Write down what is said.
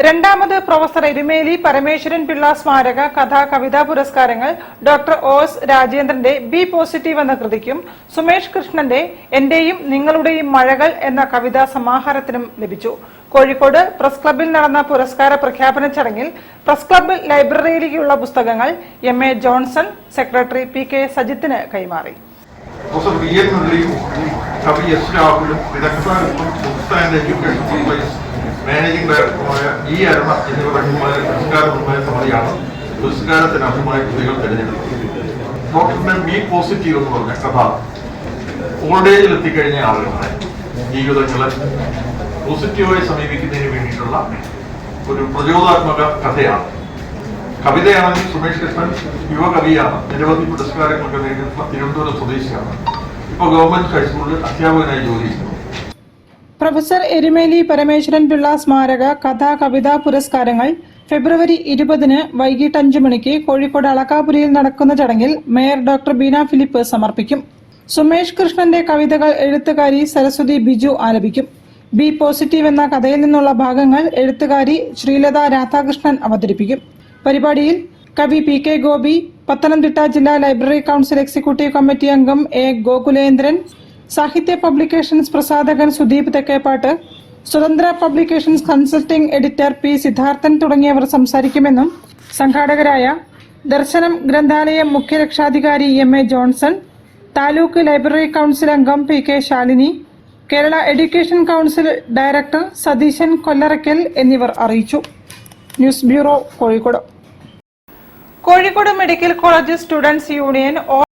രണ്ടാമത് പ്രൊഫസർ എരുമേലി പരമേശ്വരൻ പിള്ള സ്മാരക കഥാ കവിതാ പുരസ്കാരങ്ങൾ ഡോക്ടർ ഒ.എസ്. രാജേന്ദ്രന്റെ ബി പോസിറ്റീവ് എന്ന കൃതിക്കും സുമേഷ് കൃഷ്ണന്റെ എന്റെയും നിങ്ങളുടെയും മഴകൾ എന്ന കവിതാ സമാഹാരത്തിനും ലഭിച്ചു. കോഴിക്കോട് പ്രസ് ക്ലബ്ബിൽ നടന്ന പുരസ്കാര പ്രഖ്യാപന ചടങ്ങിൽ പ്രസ് ക്ലബ്ബ് ലൈബ്രറിയിലേക്കുള്ള പുസ്തകങ്ങൾ എം.എ. Johnson secretary P K. സജിത്തിന് കൈമാറി. മാനേജിംഗ് ഡയറക്ടറുമായ ഇ. അരുണ എന്നിവരുടെ പുരസ്കാര നിർണയ സമിതിയാണ് പുരസ്കാരത്തിന് അർഹമായ കൃതികൾ തിരഞ്ഞെടുത്തത്. ഡോക്ടറിന്റെ ബി പോസിറ്റീവ് എന്ന് പറഞ്ഞ കഥ ഓൾഡ് ഏജിൽ എത്തിക്കഴിഞ്ഞ ആളുകളെ ജീവിതങ്ങളെ പോസിറ്റീവായി സമീപിക്കുന്നതിന് വേണ്ടിയിട്ടുള്ള ഒരു പ്രചോദനാത്മക കഥയാണ്. കവിതയാണെങ്കിൽ സുമേഷ് കൃഷ്ണൻ യുവകവിയാണ്. നിരവധി പുരസ്കാരങ്ങളൊക്കെ നേടിയിട്ടുള്ള തിരുവനന്തപുരം സ്വദേശിയാണ്. ഇപ്പോൾ ഗവൺമെന്റ് ഹൈസ്കൂളിൽ അധ്യാപകനായി ജോലി ചെയ്യുന്നു. പ്രൊഫസർ എരുമേലി പരമേശ്വരൻ പിള്ള സ്മാരക കഥാ കവിതാ പുരസ്കാരങ്ങൾ ഫെബ്രുവരി 20 വൈകിട്ട് 5 മണിക്ക് കോഴിക്കോട് അളക്കാപുരിയിൽ നടക്കുന്ന ചടങ്ങിൽ മേയർ ഡോക്ടർ ബീന ഫിലിപ്പ് സമർപ്പിക്കും. സുമേഷ് കൃഷ്ണന്റെ കവിതകൾ എഴുത്തുകാരി സരസ്വതി ബിജു ആലപിക്കും. ബി പോസിറ്റീവ് എന്ന കഥയിൽ നിന്നുള്ള ഭാഗങ്ങൾ എഴുത്തുകാരി ശ്രീലത രാധാകൃഷ്ണൻ അവതരിപ്പിക്കും. പരിപാടിയിൽ കവി പി.കെ. ഗോപി, പത്തനംതിട്ട ജില്ലാ ലൈബ്രറി കൌൺസിൽ എക്സിക്യൂട്ടീവ് കമ്മിറ്റി അംഗം എ. ഗോകുലേന്ദ്രൻ, സാഹിത്യ പബ്ലിക്കേഷൻസ് പ്രസാധകൻ Sudeep Thekkepat, Swathantra publications consulting editor P. Siddharthan തുടങ്ങിയവർ സംസാരിക്കുമെന്നും സംഘാടകരായ ദർശനം ഗ്രന്ഥാലയം മുഖ്യരക്ഷാധികാരി M A. Johnson, taluk library council അംഗം P K. Shalini, Kerala education council director Satheesan Kollarakkal എന്നിവർ അറിയിച്ചു. News bureau, Kozhikode. Kozhikode medical college students union